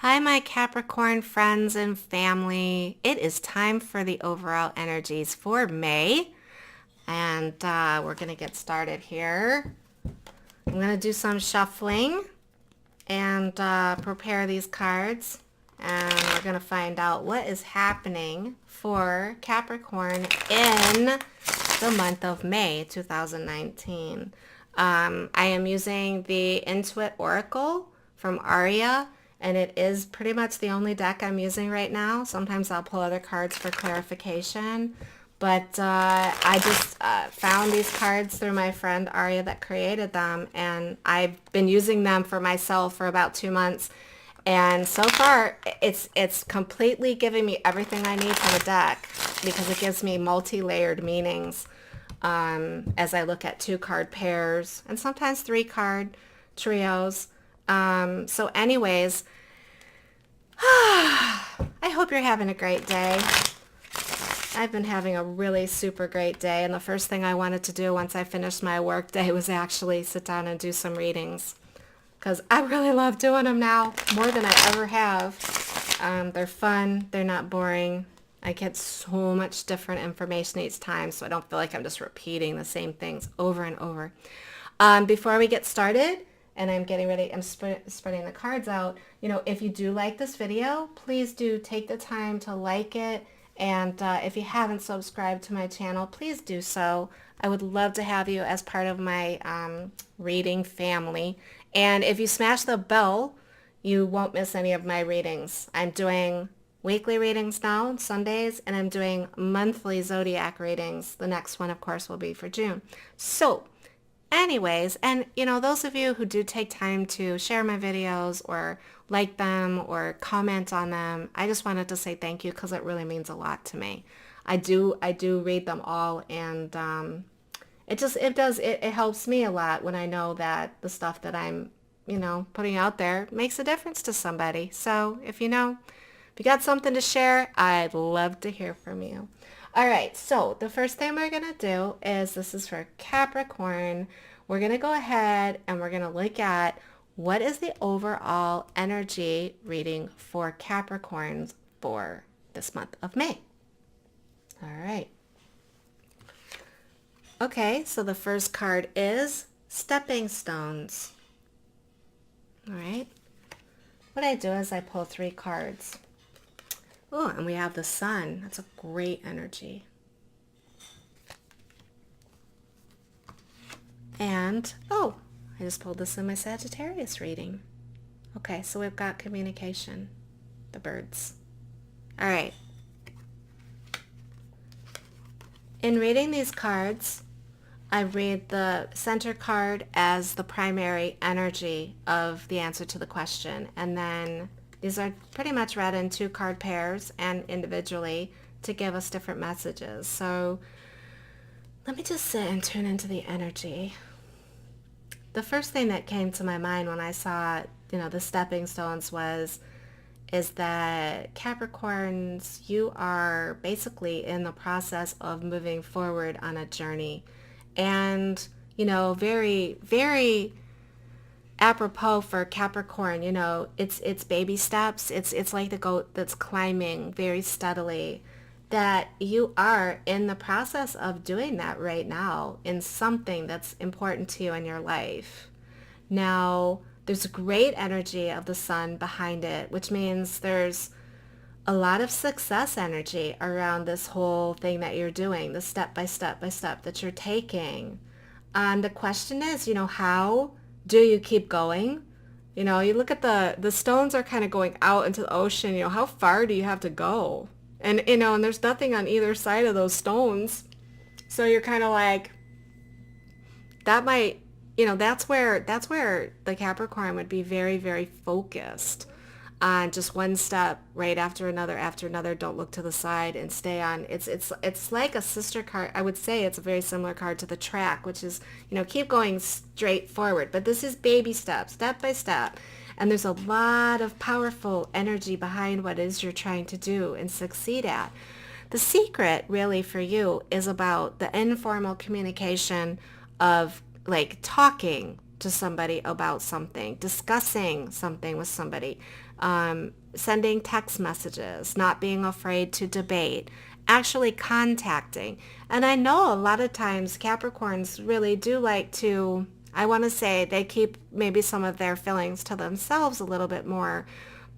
Hi, my Capricorn friends and family. It is time for the overall energies for May, and we're going to get started here. I'm going to do some shuffling and prepare these cards, and we're going to find out what is happening for Capricorn in the month of May 2019. I am using the Intuit Oracle from Aria, and it is pretty much the only deck I'm using right now. Sometimes I'll pull other cards for clarification, but I just found these cards through my friend Aria that created them, and I've been using them for myself for about 2 months. And so far, it's completely giving me everything I need from a deck because it gives me multi-layered meanings as I look at 2 card pairs and sometimes 3 card trios. So anyways, I hope you're having a great day. I've been having a really super great day, and the first thing I wanted to do once I finished my work day was actually sit down and do some readings because I really love doing them now more than I ever have. They're fun. They're not boring. I get so much different information each time, so I don't feel like I'm just repeating the same things over and over. Before we get started, and I'm getting ready, I'm spreading the cards out, if you do like this video, please do take the time to like it. And if you haven't subscribed to my channel, please do so. I would love to have you as part of my reading family. And if you smash the bell, you won't miss any of my readings. I'm doing weekly readings now on Sundays, and I'm doing monthly zodiac readings. The next one, of course, will be for June. So anyways, and those of you who do take time to share my videos or like them or comment on them, I just wanted to say thank you because it really means a lot to me. I do read them all, and it helps me a lot when I know that the stuff that I'm putting out there makes a difference to somebody. So if you got something to share, I'd love to hear from you. All right, so the first thing we're going to do is, this is for Capricorn. We're going to go ahead and we're going to look at what is the overall energy reading for Capricorns for this month of May. All right. Okay, so the first card is Stepping Stones. All right. What I do is I pull 3 cards. Oh, and we have the Sun. That's a great energy. And, oh, I just pulled this in my Sagittarius reading. Okay, so we've got communication, the birds. All right. In reading these cards, I read the center card as the primary energy of the answer to the question, and then these are pretty much read in 2 card pairs and individually to give us different messages. So let me just sit and tune into the energy. The first thing that came to my mind when I saw, the stepping stones is that Capricorns, you are basically in the process of moving forward on a journey. And, very, very apropos for Capricorn, it's baby steps. It's like the goat that's climbing very steadily, that you are in the process of doing that right now in something that's important to you in your life. Now, there's great energy of the Sun behind it, which means there's a lot of success energy around this whole thing that you're doing, the step by step by step that you're taking. And the question is, how do you keep going? You look at the stones are kind of going out into the ocean. How far do you have to go? And, and there's nothing on either side of those stones. So you're kind of like, that might, that's where the Capricorn would be very, very focused on just one step right after another. Don't look to the side and stay on. It's like a sister card. I would say it's a very similar card to the track, which is, keep going straight forward. But this is baby steps, step by step. And there's a lot of powerful energy behind what it is you're trying to do and succeed at. The secret really for you is about the informal communication of like talking to somebody about something, discussing something with somebody, sending text messages, not being afraid to debate, actually contacting. And I know a lot of times Capricorns really do like to, I want to say they keep maybe some of their feelings to themselves a little bit more.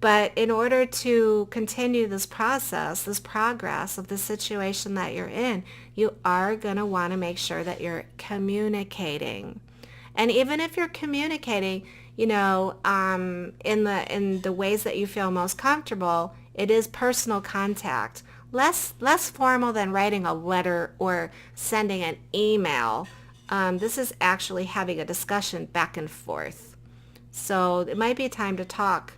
But in order to continue this process, this progress of the situation that you're in, you are going to want to make sure that you're communicating. And even if you're communicating, in the ways that you feel most comfortable, it is personal contact. Less formal than writing a letter or sending an email. This is actually having a discussion back and forth. So it might be time to talk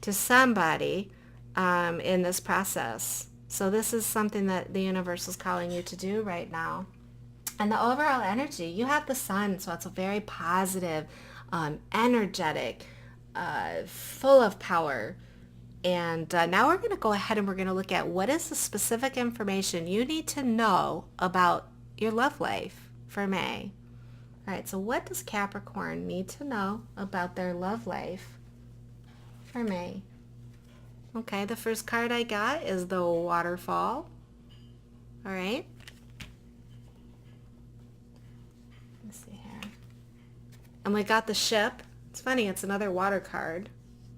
to somebody in this process. So this is something that the universe is calling you to do right now. And the overall energy, you have the sun, so it's a very positive, energetic, full of power. And now we're going to go ahead and we're going to look at what is the specific information you need to know about your love life for May. All right, so what does Capricorn need to know about their love life for May? Okay, the first card I got is the waterfall. All right. Let's see here. And we got the ship. It's funny, it's another water card.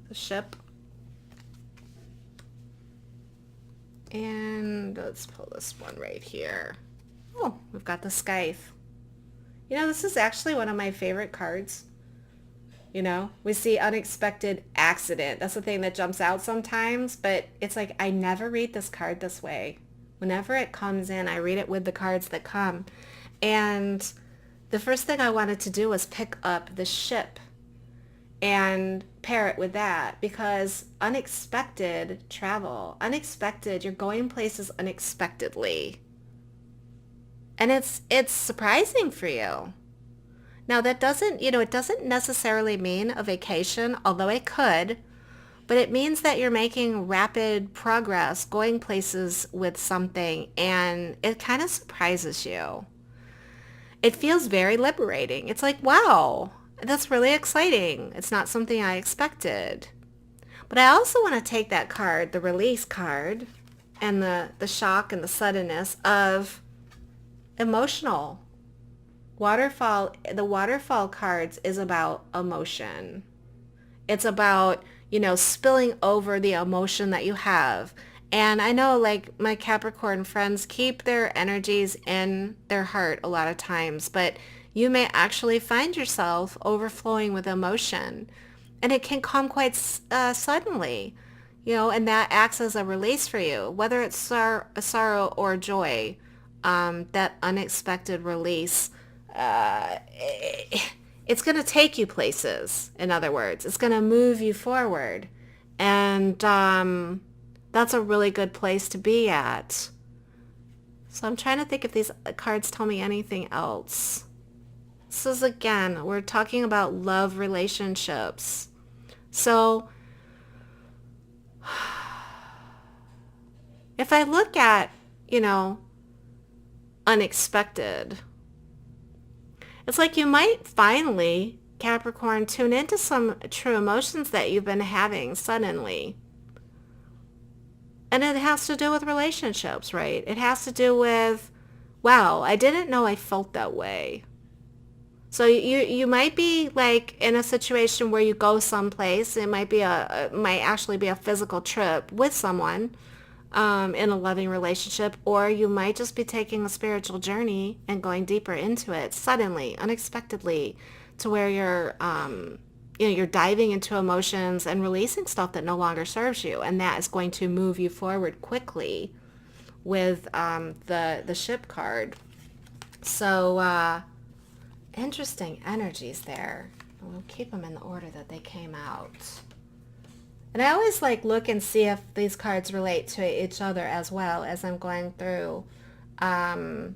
The ship. And let's pull this one right here. Oh, we've got the scythe. This is actually one of my favorite cards. We see unexpected accident. That's the thing that jumps out sometimes, but it's like I never read this card this way. Whenever it comes in, I read it with the cards that come. And the first thing I wanted to do was pick up the ship and pair it with that, because unexpected travel, you're going places unexpectedly. And it's surprising for you. Now that doesn't, it doesn't necessarily mean a vacation, although it could, but it means that you're making rapid progress, going places with something, and it kind of surprises you. It feels very liberating. It's like, wow, that's really exciting. It's not something I expected. But I also want to take that card, the release card, and the shock and the suddenness of emotional. The waterfall cards is about emotion. It's about, spilling over the emotion that you have. And I know like my Capricorn friends keep their energies in their heart a lot of times, but you may actually find yourself overflowing with emotion. And it can come quite suddenly, and that acts as a release for you, whether it's sorrow or joy, that unexpected release. It's going to take you places. In other words, it's going to move you forward. And that's a really good place to be at. So I'm trying to think if these cards tell me anything else. This is, again, we're talking about love relationships. So if I look at, unexpected, it's like you might finally, Capricorn, tune into some true emotions that you've been having suddenly. And it has to do with relationships, right? It has to do with, wow, I didn't know I felt that way. So you might be like in a situation where you go someplace. It might actually be a physical trip with someone in a loving relationship, or you might just be taking a spiritual journey and going deeper into it suddenly, unexpectedly, to where you're diving into emotions and releasing stuff that no longer serves you, and that is going to move you forward quickly with the ship card. So interesting energies there. We'll keep them in the order that they came out. And I always look and see if these cards relate to each other as well as I'm going through. And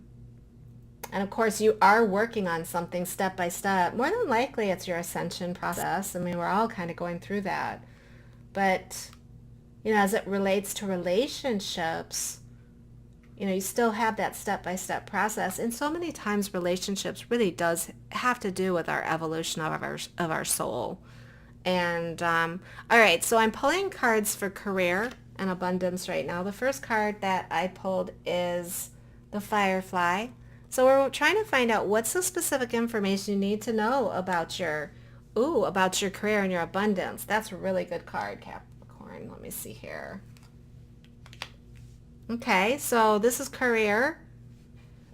of course, you are working on something step by step. More than likely, it's your ascension process. I mean, we're all kind of going through that. But, as it relates to relationships, You still have that step-by-step process. And so many times relationships really does have to do with our evolution of our soul. And all right, so I'm pulling cards for career and abundance right now. The first card that I pulled is the Firefly. So we're trying to find out what's the specific information you need to know about about your career and your abundance. That's a really good card, Capricorn. Let me see here. Okay, so this is career.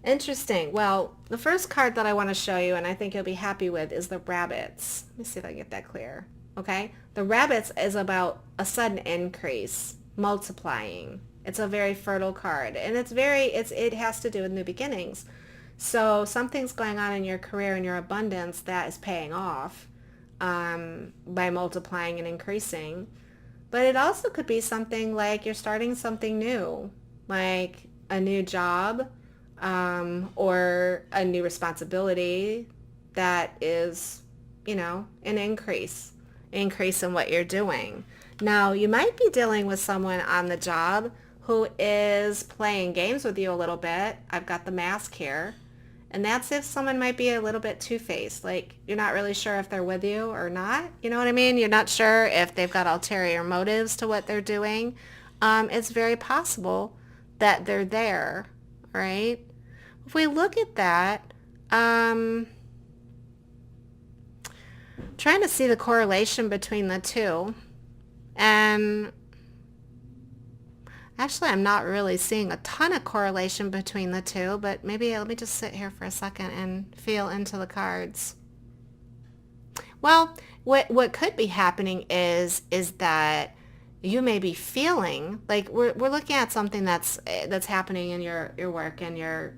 Interesting. Well, the first card that I want to show you, and I think you'll be happy with, is the rabbits. Let me see if I can get that clear. Okay, the rabbits is about a sudden increase, multiplying. It's a very fertile card, and it has to do with new beginnings. So something's going on in your career and your abundance that is paying off by multiplying and increasing. But it also could be something like you're starting something new, like a new job, or a new responsibility that is, an increase in what you're doing. Now, you might be dealing with someone on the job who is playing games with you a little bit. I've got the mask here. And that's if someone might be a little bit two-faced, like you're not really sure if they're with you or not. You know what I mean? You're not sure if they've got ulterior motives to what they're doing. It's very possible that they're there, right? If we look at that, trying to see the correlation between the two, and actually I'm not really seeing a ton of correlation between the two, but maybe let me just sit here for a second and feel into the cards. Well, what could be happening is that you may be feeling like we're looking at something that's happening in your work and your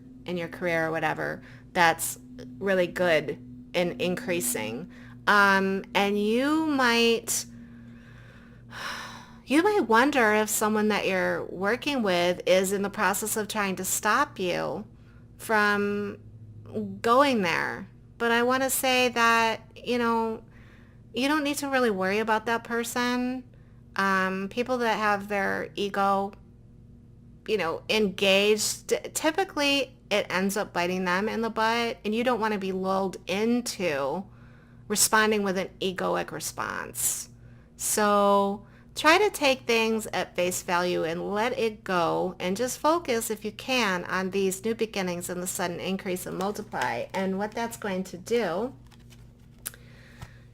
career or whatever that's really good and increasing. And you might wonder if someone that you're working with is in the process of trying to stop you from going there. But I want to say that, you don't need to really worry about that person. People that have their ego, engaged, typically it ends up biting them in the butt, and you don't want to be lulled into responding with an egoic response. So try to take things at face value and let it go, and just focus, if you can, on these new beginnings and the sudden increase and multiply. And what that's going to do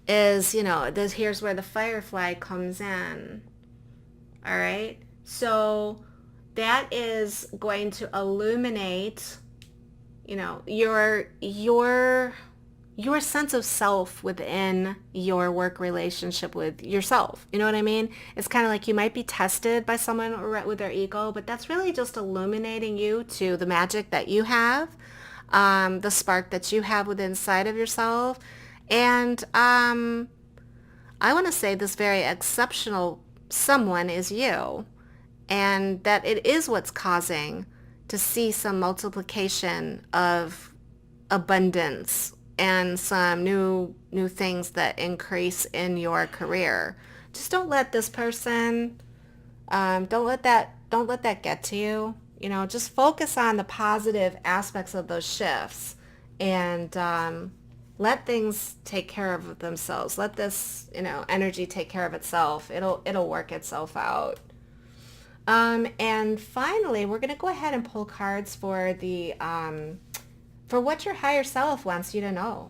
is, here's where the Firefly comes in. All right. So that is going to illuminate, your sense of self within your work relationship with yourself. You know what I mean? It's kind of like you might be tested by someone with their ego, but that's really just illuminating you to the magic that you have, the spark that you have within inside of yourself. And I want to say this very exceptional someone is you, and that it is what's causing to see some multiplication of abundance and some new things that increase in your career. Just don't let this person, don't let that get to you. Just focus on the positive aspects of those shifts, and let things take care of themselves. Let this, energy take care of itself. It'll work itself out. And finally, we're going to go ahead and pull cards for the for what your higher self wants you to know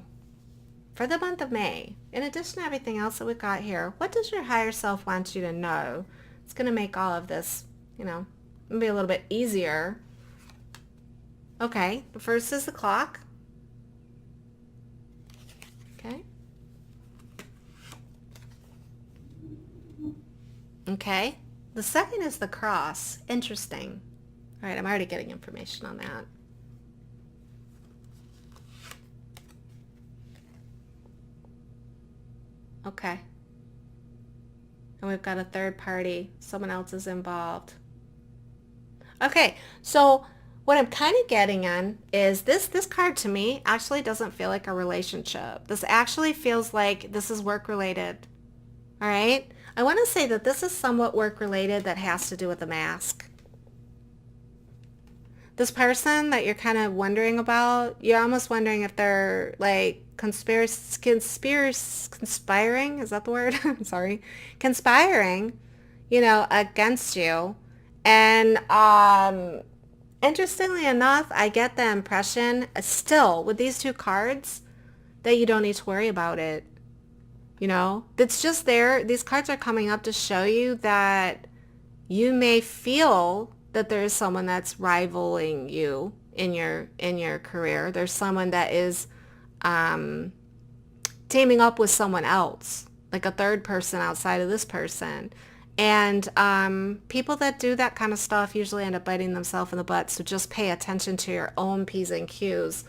for the month of May. In addition to everything else that we've got here, what does your higher self want you to know? It's going to make all of this, maybe a little bit easier. Okay, the first is the clock. Okay. Okay. The second is the cross. Interesting. All right, I'm already getting information on that. Okay. And we've got a third party. Someone else is involved. Okay, so what I'm kind of getting on is this card to me actually doesn't feel like a relationship. This actually feels like this is work related. All right? I want to say that this is somewhat work related that has to do with the mask. this person that you're kind of wondering about, you're almost wondering if they're like conspiring, is that the word? Sorry. Conspiring, against you. And interestingly enough, I get the impression still with these two cards that you don't need to worry about it. It's just there. These cards are coming up to show you that you may feel that there is someone that's rivaling you in your career. There's someone that is teaming up with someone else, like a third person outside of this person. And people that do that kind of stuff usually end up biting themselves in the butt. So just pay attention to your own P's and Q's.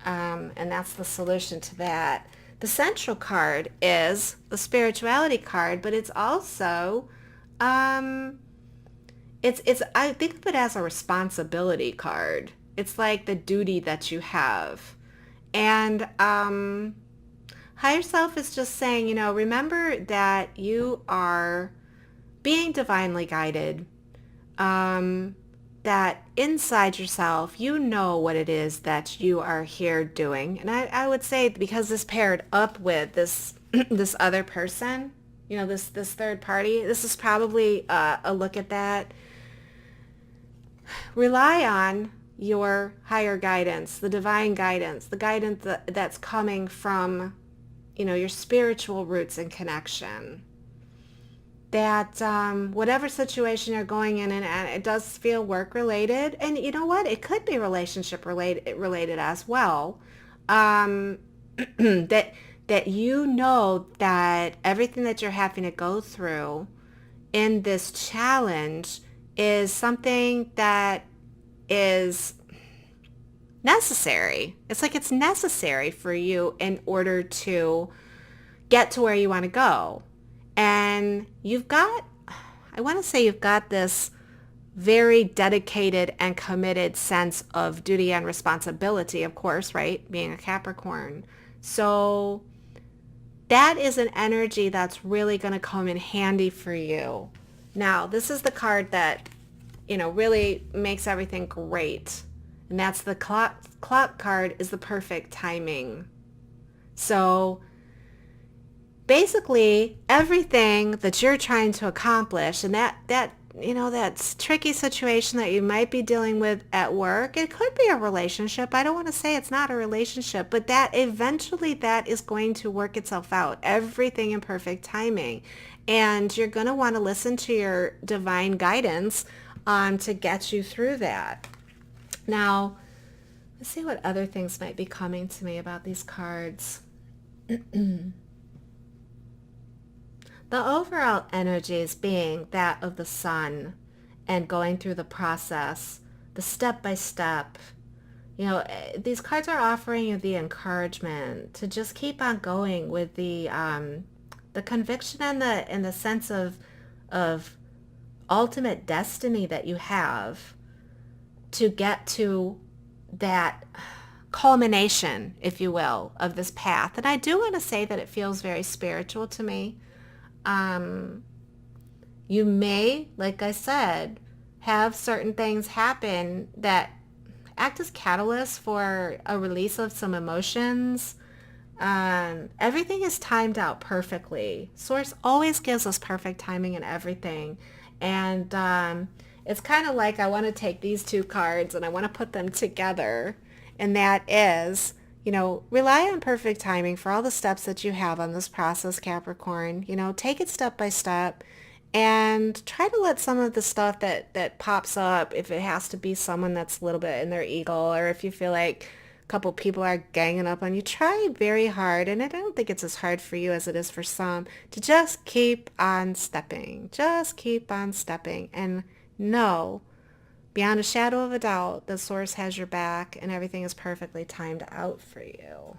And that's the solution to that. The central card is the spirituality card, but it's also, it's I think of it as a responsibility card. It's like the duty that you have. And higher self is just saying, remember that you are being divinely guided, that inside yourself, you know what it is that you are here doing. And I would say because this paired up with this this other person, this third party, this is probably a look at that. Rely on your higher guidance, the divine guidance, the guidance that's coming from, your spiritual roots and connection. That whatever situation you're going in, and it does feel work related, and you know what, it could be relationship related as well. That that everything that you're having to go through in this challenge is something that is necessary. It's like it's necessary for you in order to get to where you want to go. And I want to say you've got this very dedicated and committed sense of duty and responsibility, of course, right? Being a Capricorn. So that is an energy that's really going to come in handy for you. Now, this is the card that, really makes everything great. And that's the clock card is the perfect timing. So basically everything that you're trying to accomplish and that tricky situation that you might be dealing with at work, it could be a relationship. I don't want to say it's not a relationship, but that eventually that is going to work itself out. Everything in perfect timing. And you're going to want to listen to your divine guidance to get you through that. Now, let's see what other things might be coming to me about these cards. The overall energy is being that of the sun and going through the process, the step by step. These cards are offering you the encouragement to just keep on going with the conviction and the sense of ultimate destiny that you have to get to that culmination, if you will, of this path. And I do want to say that it feels very spiritual to me. You may, like I said, have certain things happen that act as catalysts for a release of some emotions. Everything is timed out perfectly. Source always gives us perfect timing in everything. And it's kind of like I want to take these two cards and I want to put them together. And that is, rely on perfect timing for all the steps that you have on this process, Capricorn. Take it step by step and try to let some of the stuff that pops up, if it has to be someone that's a little bit in their ego, or if you feel like a couple people are ganging up on you, try very hard, and I don't think it's as hard for you as it is for some, to just keep on stepping. Just keep on stepping and know beyond a shadow of a doubt the source has your back and everything is perfectly timed out for you.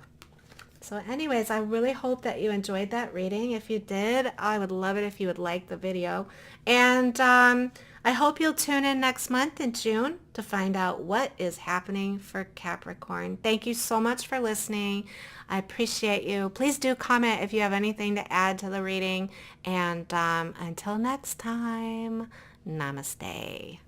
So anyways, I really hope that you enjoyed that reading. If you did, I would love it if you would like the video. And I hope you'll tune in next month in June to find out what is happening for Capricorn. Thank you so much for listening. I appreciate you. Please do comment if you have anything to add to the reading. And until next time, namaste.